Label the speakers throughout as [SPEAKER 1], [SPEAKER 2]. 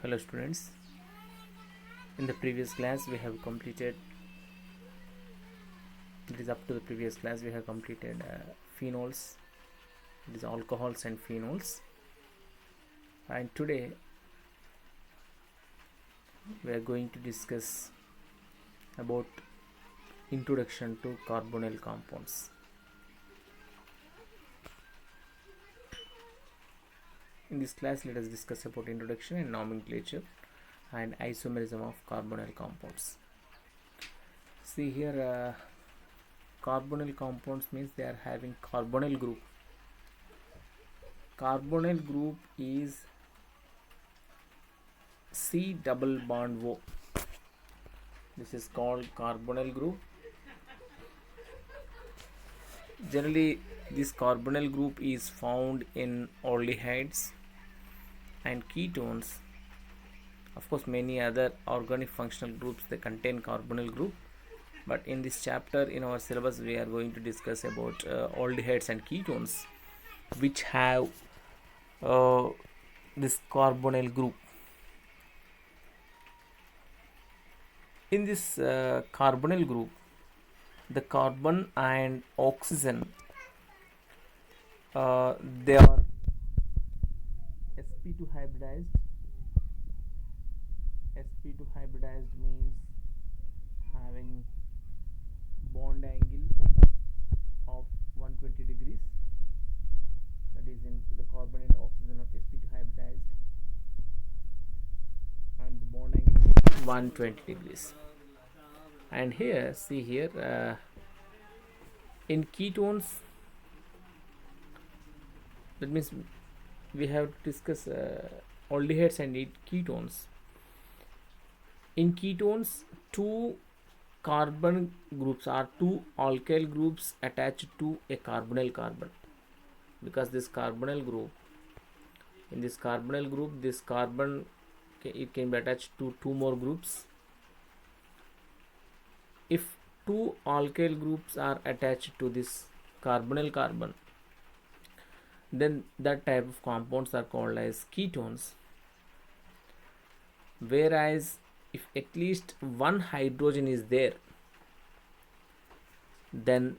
[SPEAKER 1] Hello students, in the previous class we have completed, it is up to the previous class we have completed phenols, it is alcohols and phenols, and today we are going to discuss about introduction to carbonyl compounds. In this class let us discuss about introduction and nomenclature and isomerism of carbonyl compounds. See here, carbonyl compounds means they are having carbonyl group. Carbonyl group is C double bond O. This is called carbonyl group. Generally this carbonyl group is found in aldehydes and ketones. Of course many other organic functional groups they contain carbonyl group, but in this chapter in our syllabus we are going to discuss about aldehydes and ketones which have this carbonyl group. In this carbonyl group, the carbon and oxygen they are sp2 hybridized. sp2 hybridized means having bond angle of 120 degrees, that is in the carbon and oxygen of sp2 hybridized, and the bond angle is 120 degrees. And here see here, in ketones, that means we have to discuss aldehydes and ketones. In ketones, two carbon groups or two alkyl groups attached to a carbonyl carbon, because this carbonyl group, in this carbonyl group, this carbon it can be attached to two more groups. If two alkyl groups are attached to this carbonyl carbon, then that type of compounds are called as ketones. Whereas if at least one hydrogen is there, then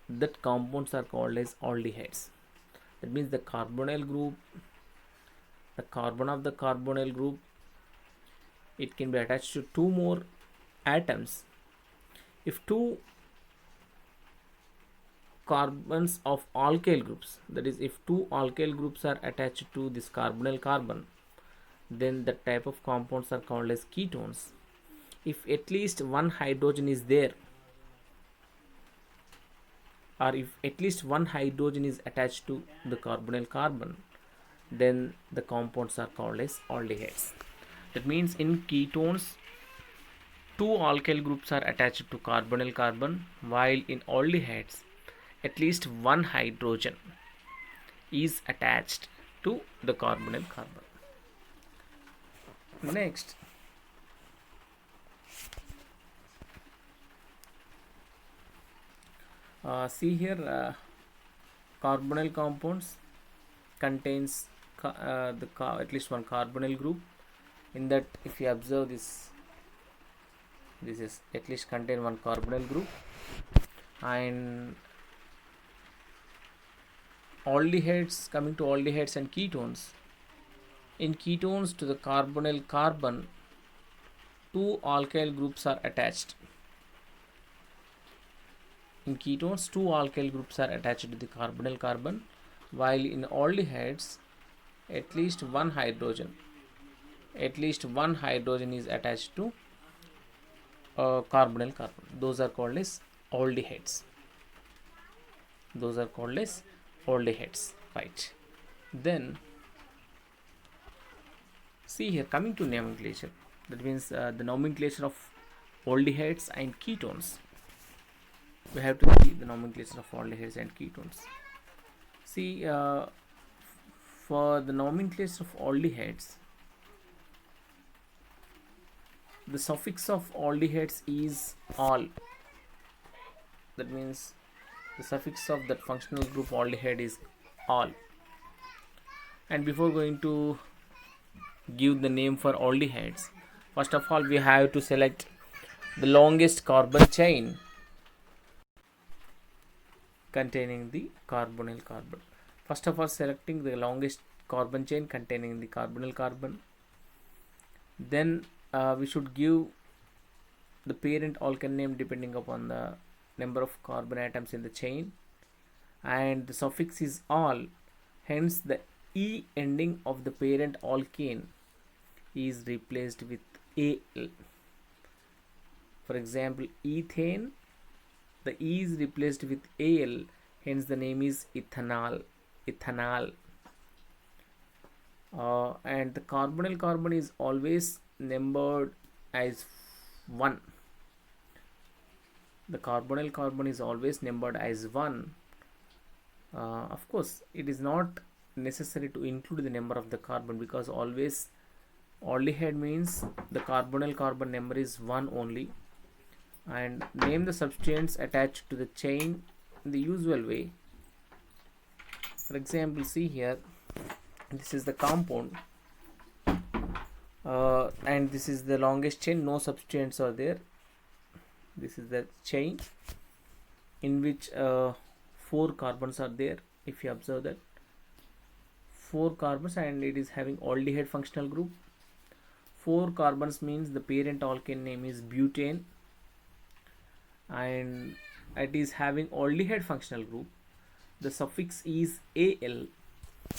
[SPEAKER 1] that compounds are called as aldehydes. That means the carbonyl group, the carbon of the carbonyl group, it can be attached to two more atoms. If two carbons of alkyl groups, that is if two alkyl groups are attached to this carbonyl carbon, then the type of compounds are called as ketones. If at least one hydrogen is there, or if at least one hydrogen is attached to the carbonyl carbon, then the compounds are called as aldehydes. That means in ketones, two alkyl groups are attached to carbonyl carbon, while in aldehydes at least one hydrogen is attached to the carbonyl carbon. Next, see here, carbonyl compounds contains at least one carbonyl group. In that, if you observe this is at least contain one carbonyl group. And aldehydes, coming to aldehydes and ketones, in ketones to the carbonyl carbon, two alkyl groups are attached. In ketones, two alkyl groups are attached to the carbonyl carbon, while in aldehydes at least one hydrogen is attached to carbonyl carbon. Those are called as aldehydes. Right? Then see here, coming to nomenclature, that means the nomenclature of aldehydes and ketones. We have to see the nomenclature of aldehydes and ketones. See, for the nomenclature of aldehydes, the suffix of aldehydes is -al. That means the suffix of that functional group aldehyde is -al. And before going to give the name for aldehydes. First of all, we have to select the longest carbon chain containing the carbonyl carbon. First of all, selecting the longest carbon chain containing the carbonyl carbon. Then we should give the parent alkane name depending upon the number of carbon atoms in the chain, and the suffix is -al, hence the e ending of the parent alkane is replaced with -al. For example, ethane, the e is replaced with -al, hence the name is ethanol. And the carbonyl carbon is always numbered as 1. The carbonyl carbon is always numbered as 1. Of course, it is not necessary to include the number of the carbon, because always aldehyde means the carbonyl carbon number is 1 only. And name the substance attached to the chain in the usual way. For example, see here, this is the compound, and this is the longest chain, no substituents are there. This is the chain in which 4 carbons are there. If you observe that 4 carbons, and it is having aldehyde functional group. 4 carbons means the parent alkane name is butane, and it is having aldehyde functional group. The suffix is -al,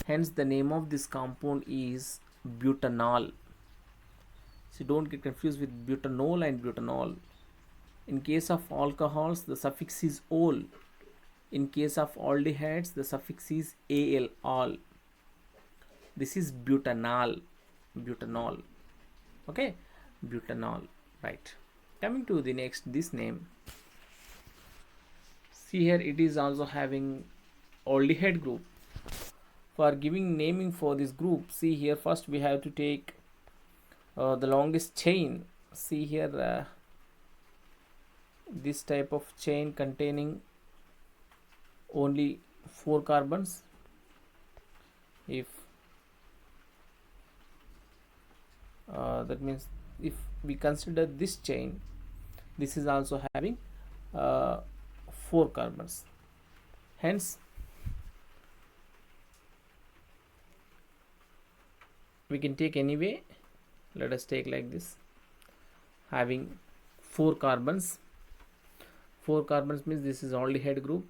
[SPEAKER 1] hence the name of this compound is butanol. So don't get confused with butanol and butanol. In case of alcohols, the suffix is -ol. In case of aldehydes, the suffix is -al, -al. This is butanol. Okay, butanol. Right. Coming to the next, this name. See here, it is also having aldehyde group. For giving naming for this group, see here, first we have to take the longest chain. See here, this type of chain containing only 4 carbons. If that means if we consider this chain, this is also having 4 carbons, hence we can take anyway. Let us take like this, having 4 carbons. 4 carbons means this is aldehyde group,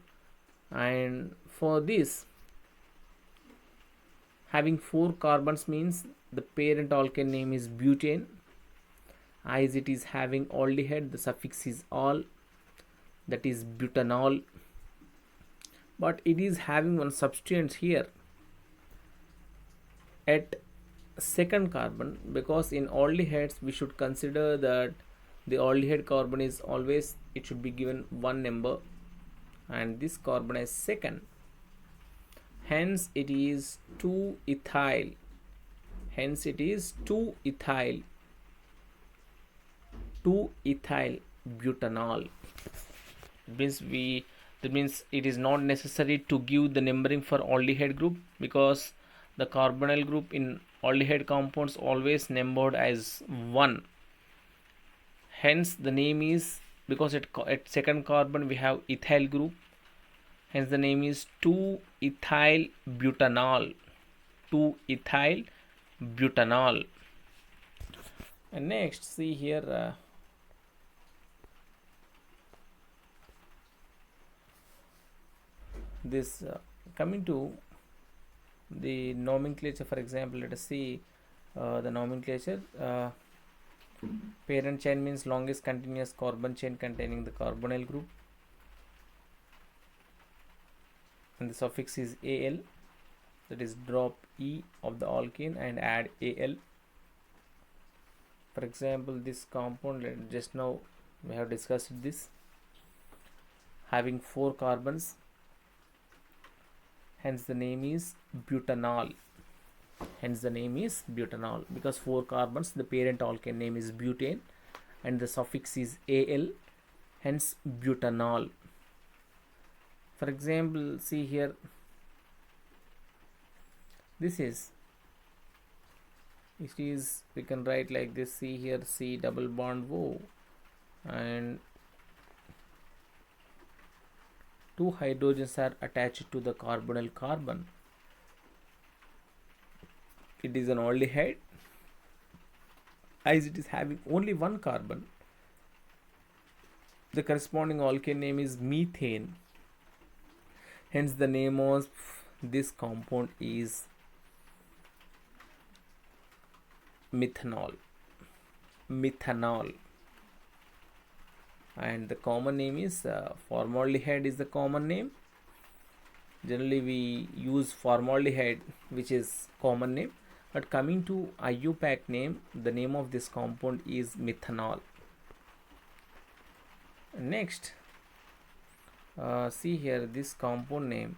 [SPEAKER 1] and for this having 4 carbons means the parent alkane name is butane. As it is having aldehyde, the suffix is -al, that is butanol. But it is having one substituent here at second carbon, because in aldehydes we should consider that the aldehyde carbon is always, it should be given 1 number, and this carbon is second, hence it is 2-ethyl. Hence it is 2-ethyl butanol. That means it is not necessary to give the numbering for aldehyde group, because the carbonyl group in aldehyde compounds always numbered as 1. Hence the name is, because at second carbon we have ethyl group, hence the name is 2-ethyl butanol. 2-ethyl butanol. And next, see here, this coming to the nomenclature. For example, let us see the nomenclature. Parent chain means longest continuous carbon chain containing the carbonyl group, and the suffix is -al, that is drop E of the alkane and add -al. For example, this compound, just now we have discussed this, having 4 carbons, hence the name is butanol. Because 4 carbons, the parent alkane name is butane, and the suffix is -al, hence butanol. For example, see here, this is It is, we can write like this, see here, C double bond O, and two hydrogens are attached to the carbonyl carbon. It is an aldehyde as it is having only one carbon. The corresponding alkane name is methane. Hence the name of this compound is methanol. Methanol. And the common name is formaldehyde is the common name. Generally we use formaldehyde, which is common name, but coming to IUPAC name, the name of this compound is methanol. Next, see here this compound name.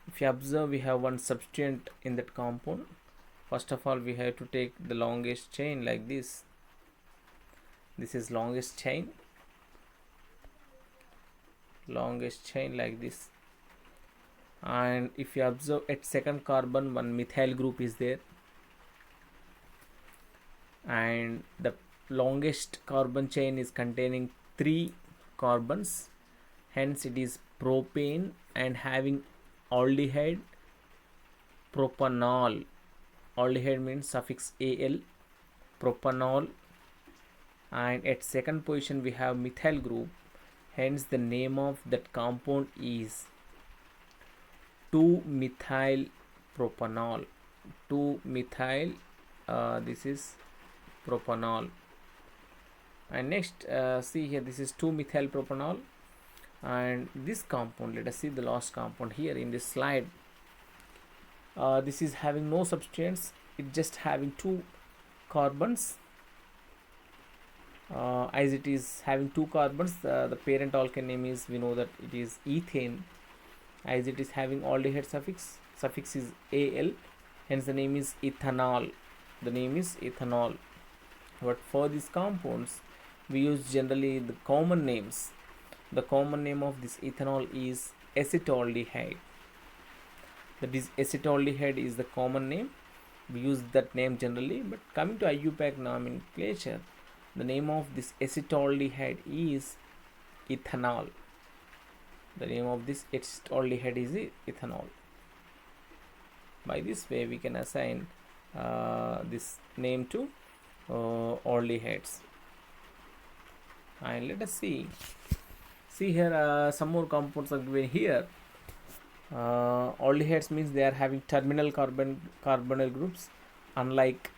[SPEAKER 1] If you observe, we have one substituent in that compound. First of all, we have to take the longest chain like this. This is longest chain like this. And if you observe, at second carbon one methyl group is there, and the longest carbon chain is containing 3 carbons, hence it is propane and having aldehyde propanol. Aldehyde means suffix al, propanol. And at second position we have methyl group, hence the name of that compound is 2-methyl propanol. 2-methyl, this is propanol. And next, see here, this is 2-methyl propanol. And this compound, let us see the last compound here in this slide. This is having no substituents, it just having 2 carbons. As it is having 2 carbons, the parent alkane name is, we know that it is ethane. As it is having aldehyde suffix is al, hence the name is ethanol. The name is ethanol. But for these compounds we use generally the common names. The common name of this ethanol is acetaldehyde. That is, acetaldehyde is the common name, we use that name generally. But coming to IUPAC nomenclature, the name of this acetaldehyde is ethanol. The name of this acetaldehyde is ethanol. By this way we can assign this name to aldehydes. And let us see here, some more compounds are given here. Aldehydes means they are having terminal carbonyl groups, unlike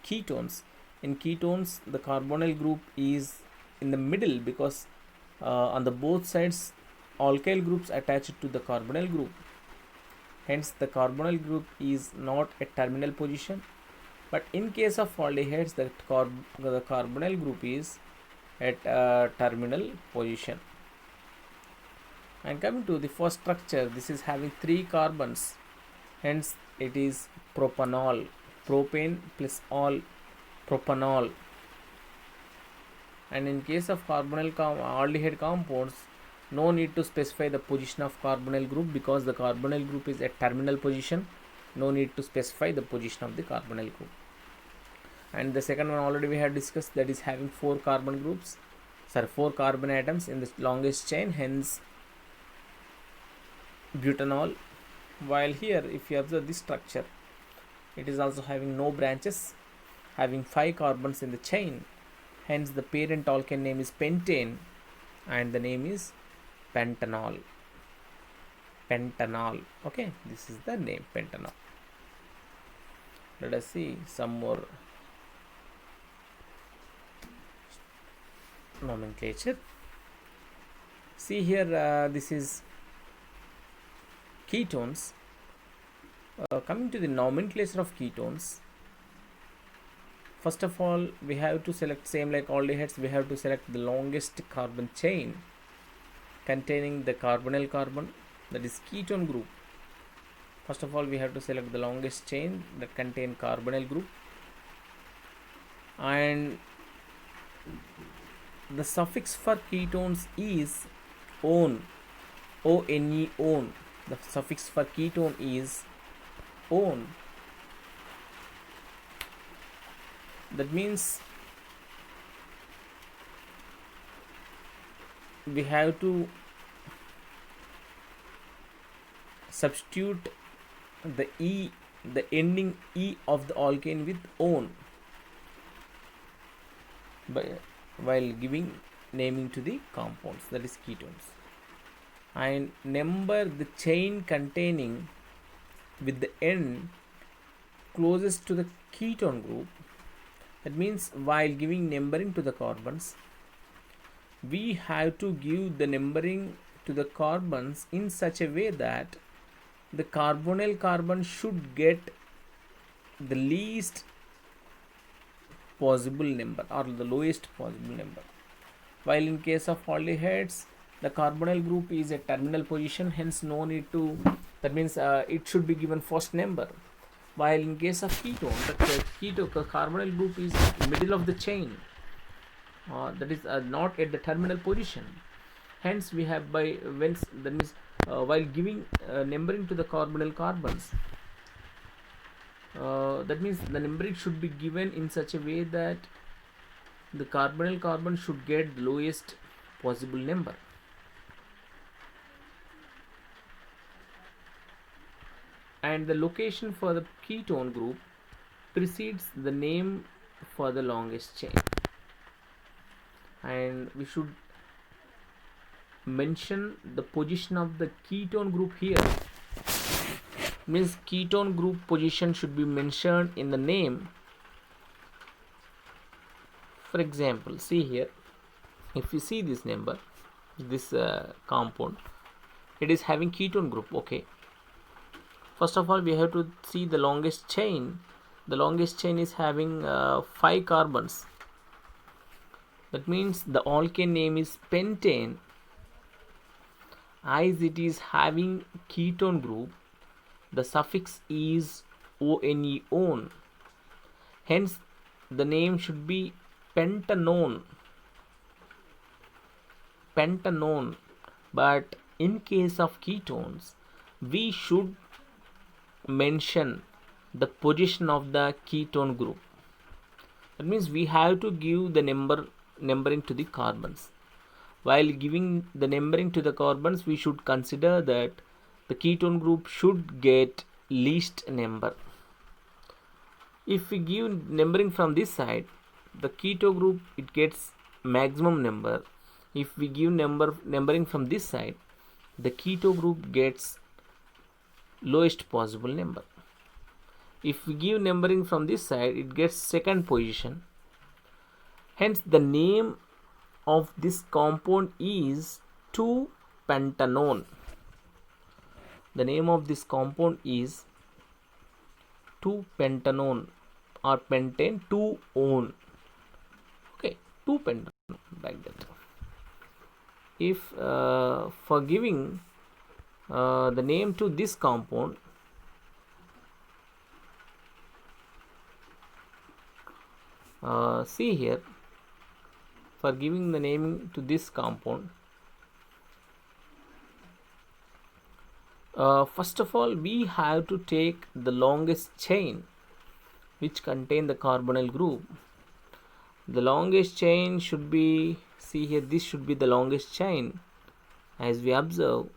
[SPEAKER 1] ketones. In ketones the carbonyl group is in the middle, because on the both sides alkyl groups attached to the carbonyl group, hence the carbonyl group is not at terminal position. But in case of aldehydes, the carbonyl group is at terminal position. And coming to the first structure, this is having 3 carbons, hence it is propanol. Propane plus all, propanol. And in case of aldehyde compounds, no need to specify the position of carbonyl group, because the carbonyl group is at terminal position. No need to specify the position of the carbonyl group. And the second one already we have discussed, that is having 4 carbon atoms in the longest chain, hence butanol. While here, if you observe this structure, it is also having no branches, having 5 carbons in the chain, hence the parent alkane name is pentane and the name is pentanol. Okay, this is the name, pentanol. Let us see some more nomenclature. See here, this is ketones. Coming to the nomenclature of ketones, first of all we have to select, same like aldehydes, we have to select the longest carbon chain containing the carbonyl carbon, that is ketone group. First of all we have to select the longest chain that contain carbonyl group, and the suffix for ketones is one, one. The suffix for ketone is one. That means we have to substitute the E, the ending E of the alkane with "-one" while giving naming to the compounds, that is ketones, and number the chain containing with the end closest to the ketone group. That means while giving numbering to the carbons, we have to give the numbering to the carbons in such a way that the carbonyl carbon should get the least possible number or the lowest possible number. While in case of aldehydes, the carbonyl group is a terminal position, hence no need to, that means it should be given first number. While in case of ketone, the carbonyl group is middle of the chain, that is not at the terminal position. Hence we have by when, that means while giving numbering to the carbonyl carbons, that means the numbering should be given in such a way that the carbonyl carbon should get the lowest possible number. And the location for the ketone group precedes the name for the longest chain. And we should mention the position of the ketone group here. Means ketone group position should be mentioned in the name. For example, see here, if you see this number, this compound, it is having ketone group. Okay, first of all we have to see the longest chain. The longest chain is having 5 carbons. That means the alkane name is pentane. As it is having ketone group, the suffix is one, -one. Hence the name should be pentanone. Pentanone. But in case of ketones, we should mention the position of the ketone group. That means we have to give the numbering to the carbons. While giving the numbering to the carbons, we should consider that the ketone group should get least number. If we give numbering from this side, the keto group, it gets maximum number. If we give numbering from this side, the keto group gets lowest possible number. If we give numbering from this side, it gets second position. Hence the name of this compound is 2-pentanone. The name of this compound is 2-pentanone or pentane 2-one. Okay, 2-pentanone, like that. If for giving the name to this compound, see here, for giving the naming to this compound, first of all we have to take the longest chain which contain the carbonyl group. The longest chain should be, see here, this should be the longest chain. As we observe,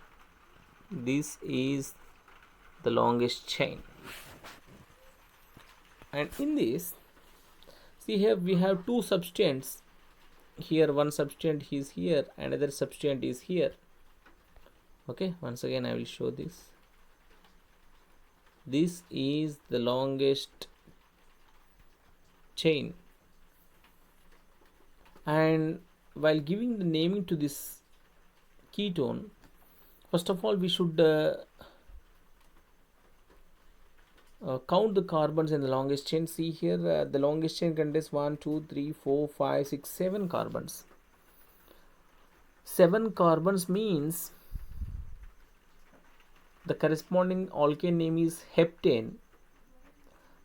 [SPEAKER 1] this is the longest chain. And in this, see here we have two substances. Here one substance is here, another substance is here. Okay, once again I will show this. This is the longest chain, and while giving the naming to this ketone, first of all we should count the carbons in the longest chain. See here, the longest chain contains 1, 2, 3, 4, 5, 6, 7 carbons. 7 carbons means the corresponding alkane name is heptane.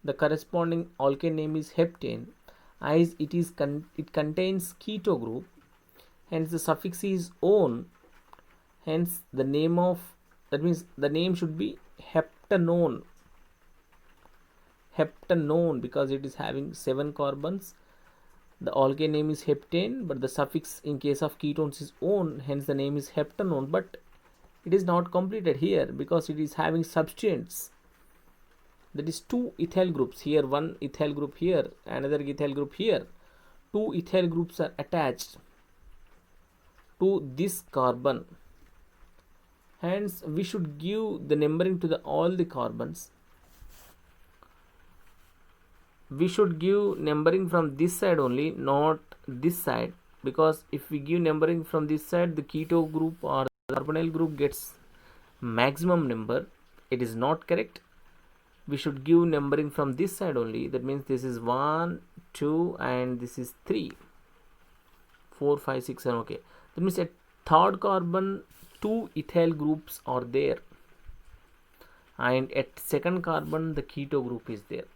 [SPEAKER 1] The corresponding alkane name is heptane, as it contains keto group, hence the suffix is -one. Hence the name of, that means the name should be heptanone. heptanone because it is having 7 carbons. The alkane name is heptane, but the suffix in case of ketones is -one, hence the name is heptanone. But it is not completed here because it is having substituents. That is 2 ethyl groups here, one ethyl group here, another ethyl group here. 2 ethyl groups are attached to this carbon. Hence, we should give the numbering to all the carbons. We should give numbering from this side only, not this side, because if we give numbering from this side, the keto group or the carbonyl group gets maximum number. It is not correct. We should give numbering from this side only. That means this is 1, 2, and this is 3, 4, 5, 6, 7. Okay. That means at third carbon, 2 ethyl groups are there, and at second carbon, the keto group is there.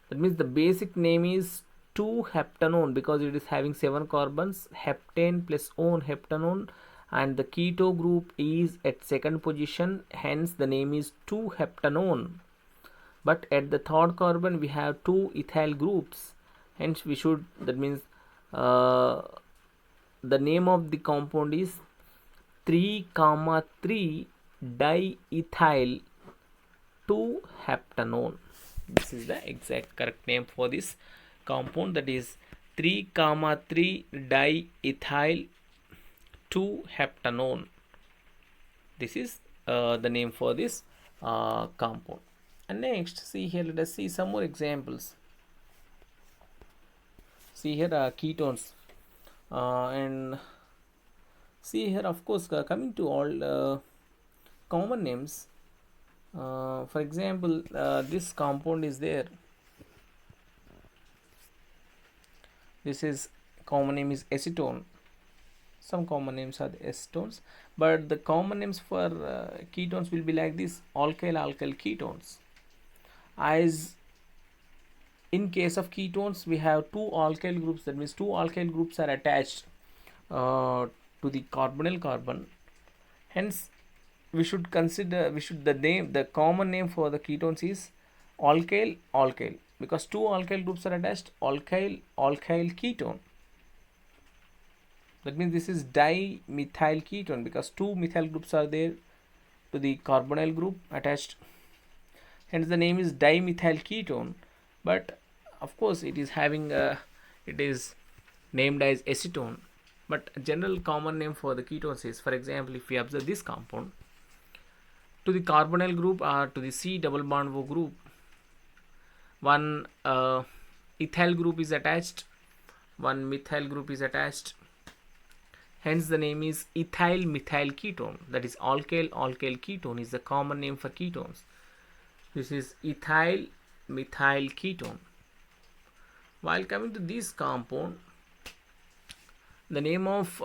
[SPEAKER 1] That means the basic name is 2-heptanone because it is having 7 carbons, heptane plus one heptanone, and the keto group is at second position, hence the name is 2-heptanone. But at the third carbon we have 2 ethyl groups, hence we should, that means the name of the compound is 3,3 diethyl 2-heptanone. This is the exact correct name for this compound, that is 3,3 diethyl 2-heptanone. This is the name for this compound. And next, see here, let us see some more examples. See here ketones, and see here, of course, coming to all common names. For example, this compound is there. This is common name is acetone. Some common names are the acetones, but the common names for ketones will be like this: alkyl ketones. As in case of ketones, we have 2 alkyl groups. That means 2 alkyl groups are attached to the carbonyl carbon. Hence, we should consider, the common name for the ketones is alkyl, because 2 alkyl groups are attached, alkyl ketone. That means this is dimethyl ketone because 2 methyl groups are there to the carbonyl group attached, hence the name is dimethyl ketone. But of course it is having it is named as acetone, but general common name for the ketones is, for example, if we observe this compound, to the carbonyl group or to the C double bond O group, one ethyl group is attached, one methyl group is attached, hence the name is ethyl methyl ketone. That is alkyl ketone is the common name for ketones. This is ethyl methyl ketone. While coming to this compound, the name of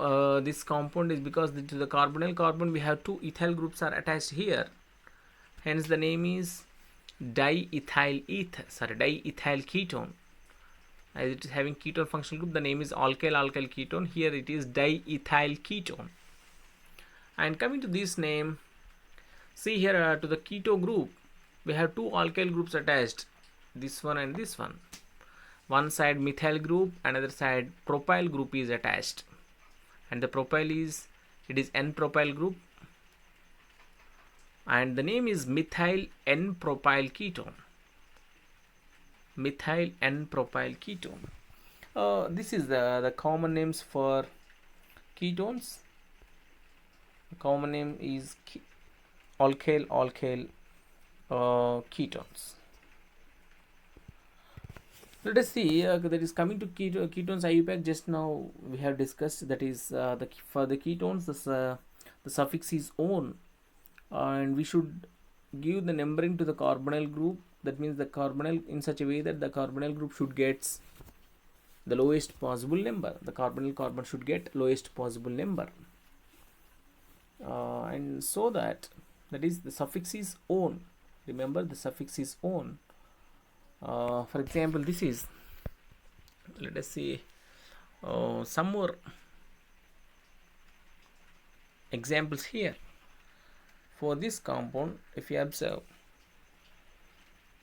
[SPEAKER 1] this compound is because to the carbonyl carbon we have 2 ethyl groups are attached here, hence the name is diethyl ketone. As it is having ketone functional group, the name is alkyl ketone. Here it is diethyl ketone. And coming to this name, see here to the keto group we have 2 alkyl groups attached, this one and this one. One side methyl group, another side propyl group is attached, and the propyl is, it is N-propyl group, and the name is methyl N-propyl ketone. Methyl N-propyl ketone. This is the common names for ketones. The common name is alkyl ketones. Let us see that is coming to ketones IUPAC. Just now we have discussed, that is for the ketones the suffix is -one, and we should give the numbering to the carbonyl group. That means the carbonyl in such a way that the carbonyl group should get the lowest possible number. The carbonyl carbon should get lowest possible number, and so that is the suffix is -one. Remember, the suffix is -one. For example, this is, let us see some more examples here for this compound. If you observe,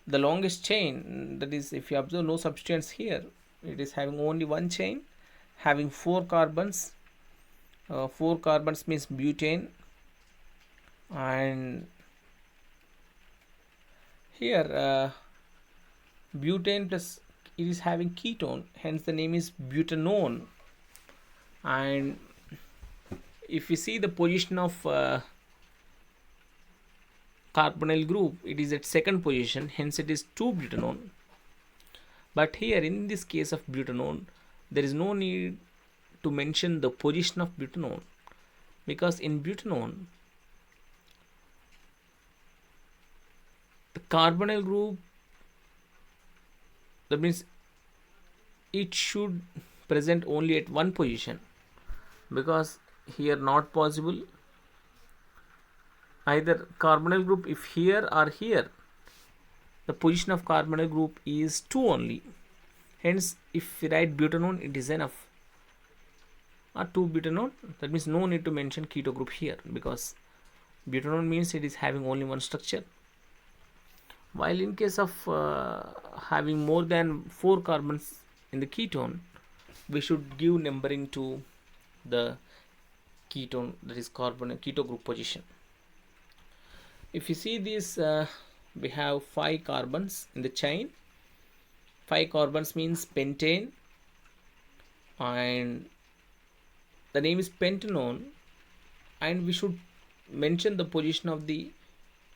[SPEAKER 1] the longest chain, that is, if you observe no substituents here, it is having only one chain having 4 carbons. 4 carbons means butane, and here butane plus it is having ketone, hence the name is butanone. And if we see the position of carbonyl group, it is at second position, hence it is 2-butanone. But here in this case of butanone, there is no need to mention the position of butanone, because in butanone the carbonyl group, that means it should present only at one position, because here not possible either carbonyl group, if here or here, the position of carbonyl group is 2 only, hence if we write butanone, it is enough, or 2-butanone, that means no need to mention keto group here, because butanone means it is having only one structure. While in case of having more than 4 carbons in the ketone, we should give numbering to the ketone, that is keto group position. If you see this, we have 5 carbons in the chain. 5 carbons means pentane, and the name is pentanone, and we should mention the position of the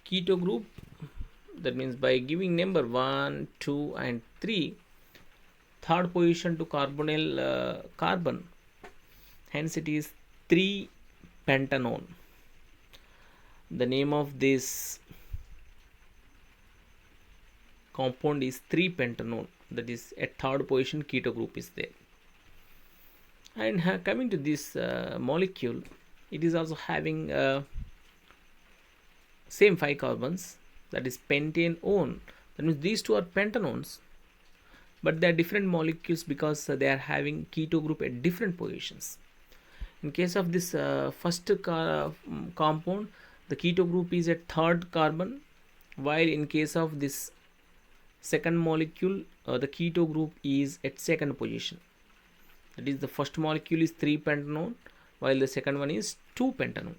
[SPEAKER 1] keto group, that means by giving number 1, 2 and 3, third position to carbonyl carbon, hence it is 3-pentanone. The name of this compound is 3-pentanone, that is at third position keto group is there. And coming to this molecule, it is also having same 5 carbons, that is pentanone. That means these two are pentanones, but they are different molecules because they are having keto group at different positions. In case of this first compound, the keto group is at third carbon, while in case of this second molecule, the keto group is at second position. That is, the first molecule is 3-pentanone, while the second one is 2-pentanone.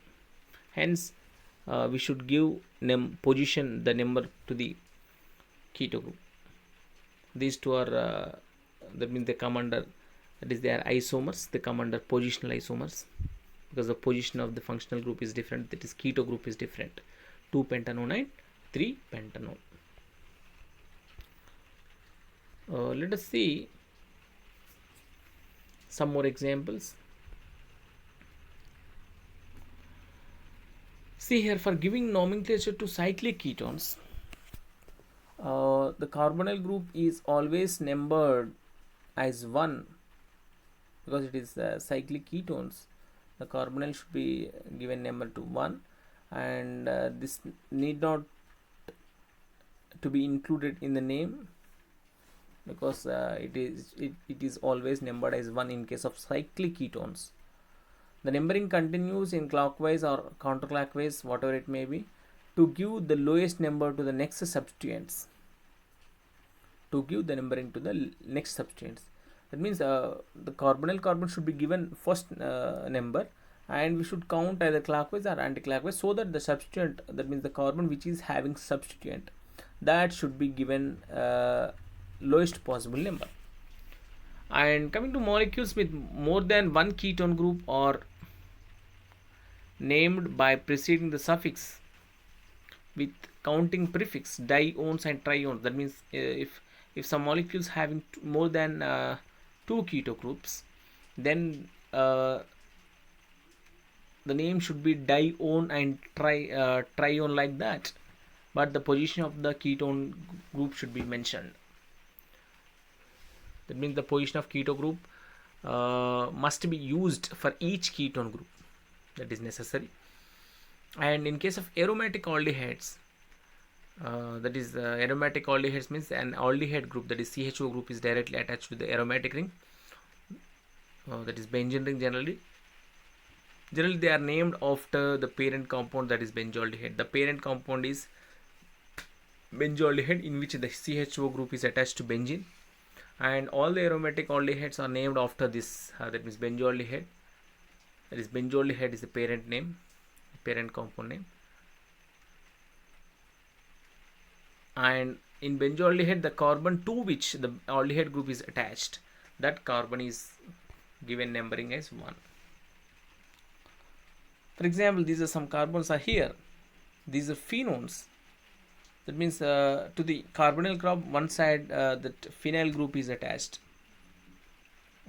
[SPEAKER 1] Hence we should give position, the number to the keto group. These two are that means they come under, that is, they are isomers, they come under positional isomers, because the position of the functional group is different, that is keto group is different, 2-pentanone and 3-pentanone. Let us see some more examples. See here, for giving nomenclature to cyclic ketones, the carbonyl group is always numbered as 1, because it is cyclic ketones. The carbonyl should be given number to 1, and this need not to be included in the name, because it is always numbered as 1 in case of cyclic ketones. The numbering continues in clockwise or counterclockwise, whatever it may be, to give the lowest number to the next substituents. To give the numbering to the next substituents. That means the carbonyl carbon should be given first number, and we should count either clockwise or anti-clockwise, so that the substituent, that means the carbon which is having substituent, that should be given lowest possible number. And coming to molecules with more than one ketone group are named by preceding the suffix with counting prefix diones and triones. That means if some molecules having more than 2 keto groups, then the name should be dione and trione, like that, but the position of the ketone group should be mentioned. That means the position of keto group must be used for each ketone group, that is necessary. And in case of aromatic aldehydes, that is aromatic aldehydes means an aldehyde group, that is CHO group, is directly attached to the aromatic ring, that is benzene ring. Generally they are named after the parent compound, that is benzaldehyde. The parent compound is benzoaldehyde in which the CHO group is attached to benzene, and all the aromatic aldehydes are named after this, that means benzoaldehyde. That is, benzoaldehyde is the parent name, parent compound name. And in benzoaldehyde, the carbon to which the aldehyde group is attached, that carbon is given numbering as 1. For example, these are some carbons are here. These are phenones. That means to the carbonyl group, one side that phenyl group is attached,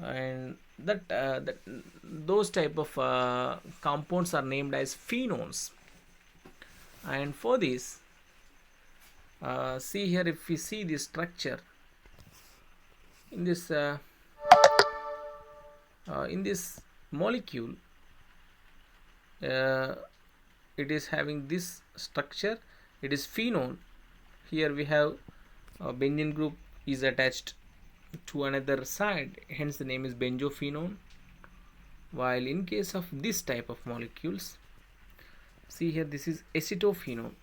[SPEAKER 1] and those type of compounds are named as phenones. And for this, see here, if we see this structure in this molecule, it is having this structure. It is phenone. Here we have a benzene group is attached to another side, hence the name is benzophenone. While in case of this type of molecules, see here, this is acetophenone.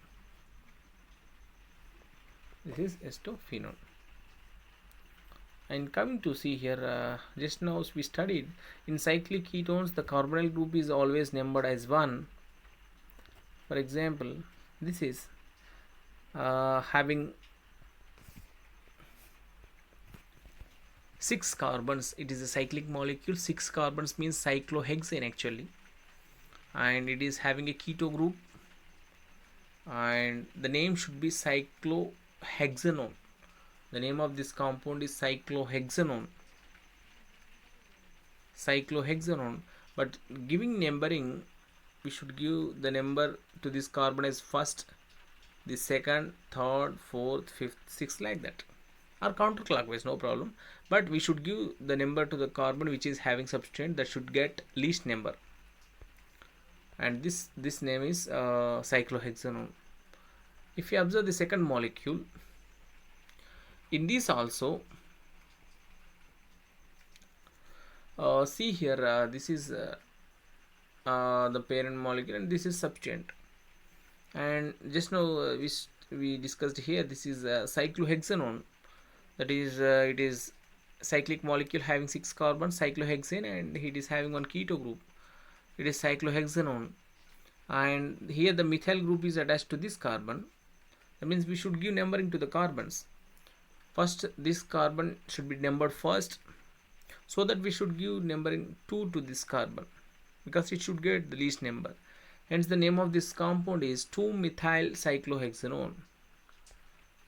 [SPEAKER 1] This is acetophenone. And coming to see here, just now we studied in cyclic ketones, the carbonyl group is always numbered as 1. For example, this is having 6 carbons. It is a cyclic molecule. 6 carbons means cyclohexane actually, and it is having a keto group, and the name should be cyclohexanone. The name of this compound is cyclohexanone. But giving numbering, we should give the number to this carbon as first, the second, third, fourth, fifth, sixth, like that, or counterclockwise, no problem. But we should give the number to the carbon which is having substituent, that should get least number, and this name is cyclohexanone. If you observe the second molecule, in this also, see here, this is the parent molecule and this is substituent. And just now we discussed here, this is cyclohexanone. That is, it is cyclic molecule having 6 carbons, cyclohexane, and it is having one keto group. It is cyclohexanone, and here the methyl group is attached to this carbon. That means we should give numbering to the carbons. First, this carbon should be numbered first, so that we should give numbering 2 to this carbon, because it should get the least number. Hence the name of this compound is 2-methyl cyclohexanone.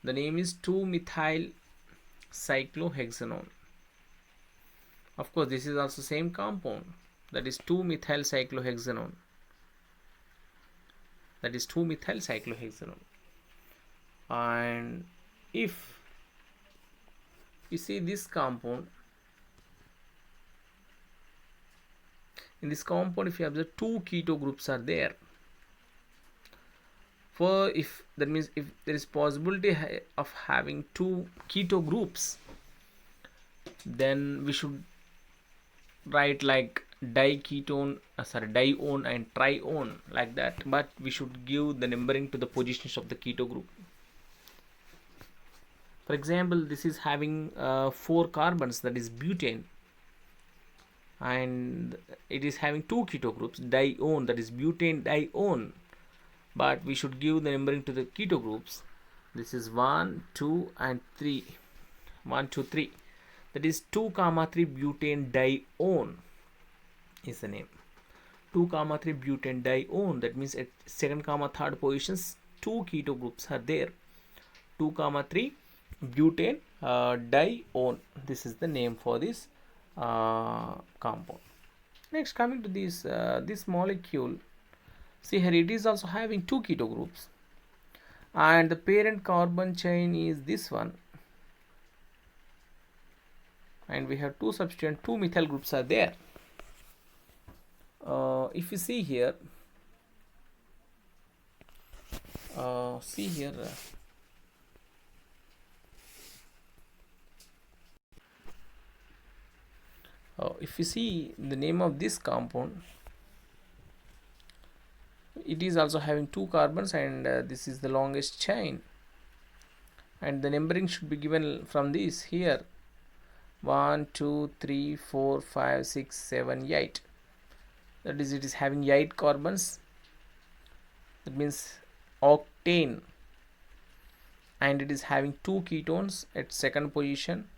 [SPEAKER 1] The name is 2-methyl cyclohexanone. Of course, this is also same compound, that is 2-methyl cyclohexanone. That is 2-methyl cyclohexanone. And if you see this compound, in this compound, if you observe 2 keto groups are there. For if that means if there is possibility of having 2 keto groups, then we should write like dione and trione, like that. But we should give the numbering to the positions of the keto group. For example, this is having 4 carbons, that is butane, and it is having 2 keto groups, dione, that is butane dione. But we should give the numbering to the keto groups. This is 1, 2 and 3. 1, 2, 3. That is 2, 3 butane dione is the name. 2, 3 butane dione. That means at second, third positions 2 keto groups are there. 2, 3 butane dione. This is the name for this compound. Next, coming to this molecule, see here, it is also having 2 keto groups, and the parent carbon chain is this one, and we have 2 substituent, 2 methyl groups are there. If you see here, if you see the name of this compound, it is also having 2 carbons, and this is the longest chain. and the numbering should be given from this here: 1 2 3 4 5 6 7 8. That is, it is having 8 carbons. That means octane, and it is having 2 ketones at second position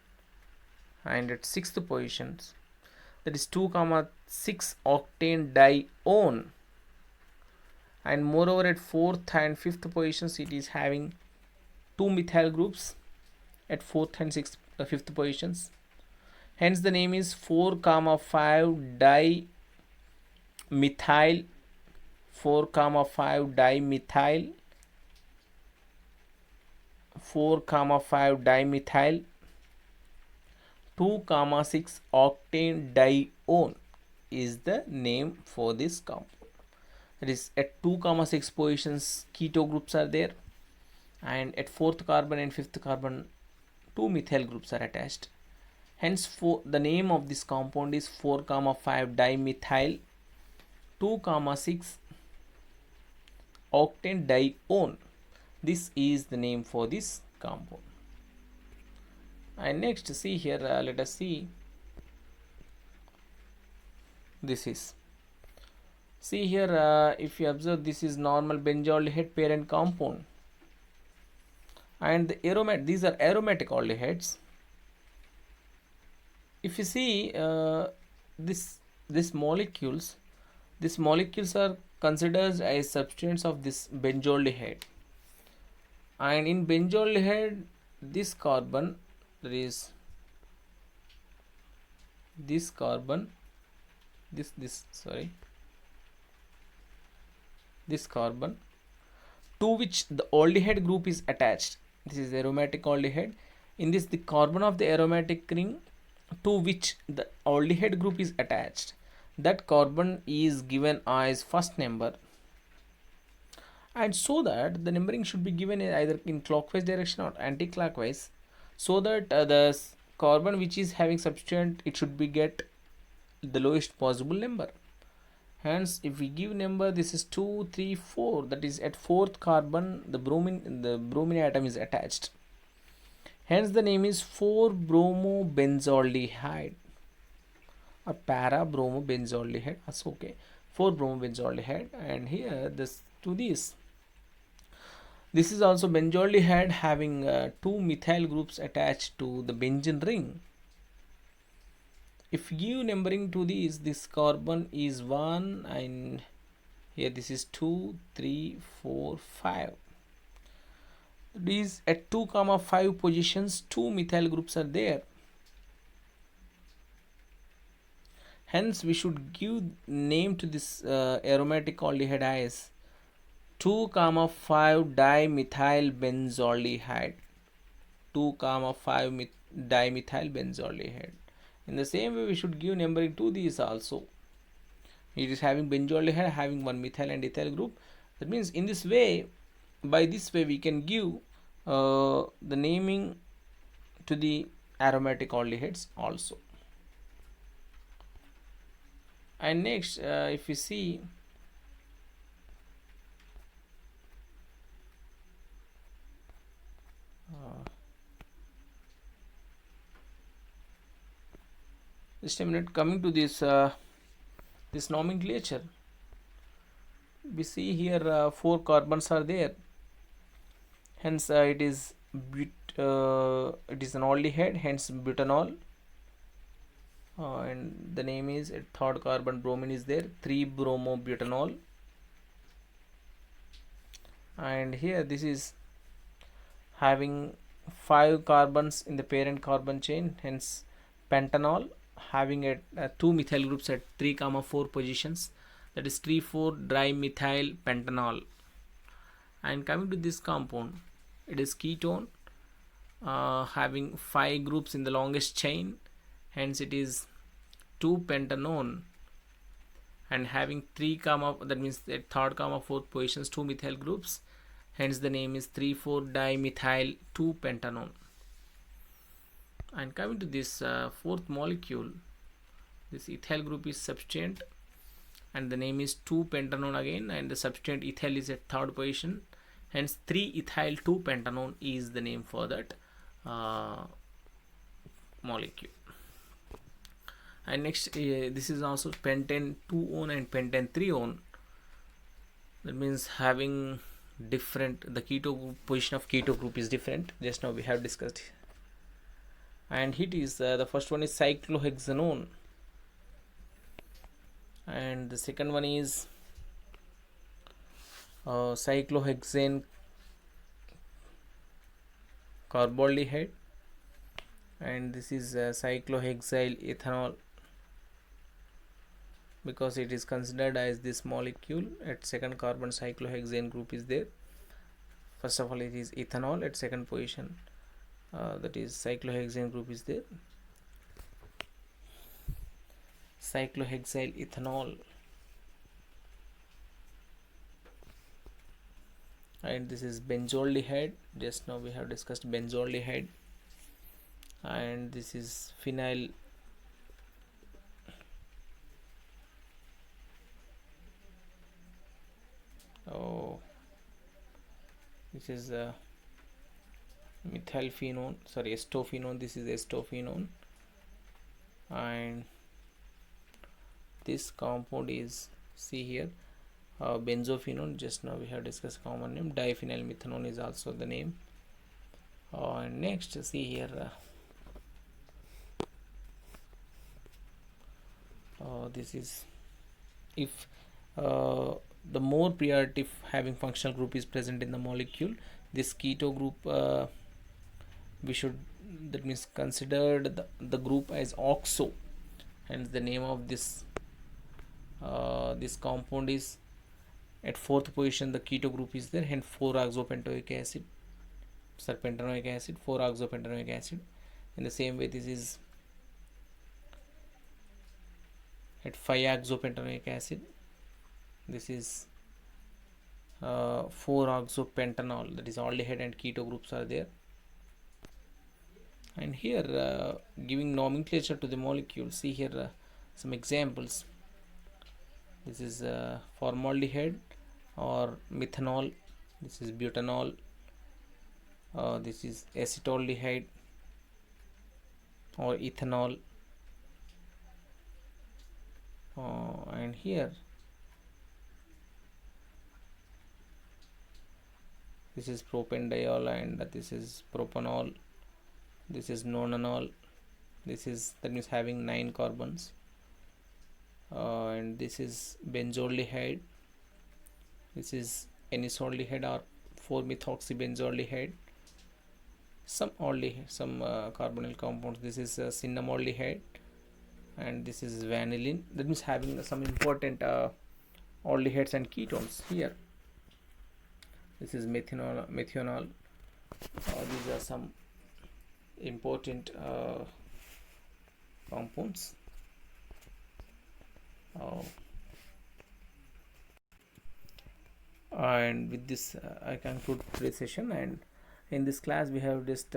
[SPEAKER 1] and at sixth positions. That is 2,6 octane dione, and moreover at fourth and fifth positions it is having 2 methyl groups at fourth and sixth fifth positions. Hence the name is 4,5 dimethyl 4,5 dimethyl 4,5 dimethyl 2,6 octane dione is the name for this compound. That is, at 2,6 positions keto groups are there, and at fourth carbon and fifth carbon 2 methyl groups are attached. Hence the name of this compound is 4,5 dimethyl 2,6 octane dione. This is the name for this compound. And next, see here, let us see. This is, see here, if you observe, this is normal benzaldehyde parent compound, and the aromatic, these are aromatic aldehydes. If you see these molecules are considered as substituents of this benzaldehyde, and in benzaldehyde this carbon, there is this carbon, this carbon to which the aldehyde group is attached. This is aromatic aldehyde. In this, the carbon of the aromatic ring to which the aldehyde group is attached, that carbon is given as first number, and so that the numbering should be given either in clockwise direction or anti-clockwise, so that the carbon which is having substituent, it should be get the lowest possible number. Hence, if we give number, this is 2 3 4, that is at fourth carbon the bromine atom is attached. Hence the name is 4-bromobenzaldehyde or para-bromobenzaldehyde. That's okay, 4-bromobenzaldehyde. And here this is also benzaldehyde having 2 methyl groups attached to the benzene ring. If you give numbering to these, this carbon is 1, and here this is 2 3 4 5. These at 2,5 positions 2 methyl groups are there. Hence we should give name to this aromatic aldehyde as 2,5 dimethyl benzaldehyde. 2,5 dimethyl benzaldehyde. In the same way, we should give numbering to these also. It is having benzaldehyde having 1 methyl and ethyl group. That means in this way, by this way we can give the naming to the aromatic aldehydes also. And next, if you see, just a minute, coming to this this nomenclature, we see here 4 carbons are there. Hence it is an aldehyde, hence butanol, and the name is at third carbon bromine is there, 3-bromobutanol. And here this is having 5 carbons in the parent carbon chain, hence pentanol, having at 2 methyl groups at 3,4 positions, that is 3,4-dimethyl pentanol. And coming to this compound, it is ketone having 5 groups in the longest chain, hence it is 2-pentanone, and having 3, that means at third, 4th positions 2 methyl groups, hence the name is 3,4-dimethyl 2-pentanone. And coming to this fourth molecule, this ethyl group is substituent, and the name is 2-pentanone again, and the substituent ethyl is at third position, Hence 3-ethyl 2-pentanone is the name for that molecule. And next, this is also pentane 2-one and pentane 3-one. That means having different, the keto group, position of keto group is different. Just now we have discussed. And it is the first one is cyclohexanone, and the second one is cyclohexane carboldehyde, and this is cyclohexyl ethanol, because it is considered as this molecule at second carbon cyclohexane group is there. First of all, it is ethanol at second position, that is cyclohexane group is there. Cyclohexyl ethanol, and this is benzaldehyde. Just now we have discussed benzaldehyde, and this is phenyl this is methylphenone, sorry, estophenone. This is estophenone, and this compound is, see here, benzophenone. Just now we have discussed common name. Diphenylmethanone is also the name. And next, see here, this is, if the more priority having functional group is present in the molecule, this keto group, we should, that means considered the group as oxo, hence the name of this this compound is at fourth position. The keto group is there, hence 4-oxopentanoic acid, serpentanoic acid, 4-oxopentanoic acid. In the same way, this is at 5-oxopentanoic acid. This is 4-oxopentanol, that is aldehyde and keto groups are there. And here giving nomenclature to the molecule, see here some examples. This is formaldehyde or methanol, this is butanol, this is acetaldehyde or ethanol, and here this is propanediol, and this is propanol, this is nonanol, this is, that means having 9 carbons, and this is benzaldehyde, this is anisaldehyde or 4-methoxybenzaldehyde, some aldehyde, some carbonyl compounds. This is cinnamaldehyde, and this is vanillin, that means having some important aldehydes and ketones here. This is methanol. These are some important compounds. And with this I conclude today's session. And in this class we have just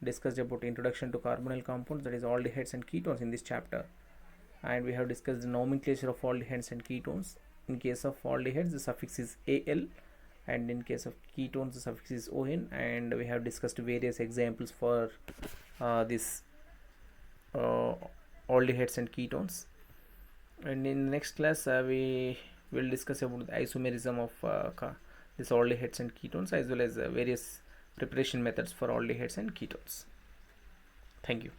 [SPEAKER 1] discussed about introduction to carbonyl compounds, that is aldehydes and ketones in this chapter, and we have discussed the nomenclature of aldehydes and ketones. In case of aldehydes, the suffix is al, and in case of ketones, the suffix is on, and we have discussed various examples for this aldehydes and ketones. And in the next class we will discuss about the isomerism of this aldehydes and ketones, as well as various preparation methods for aldehydes and ketones. Thank you.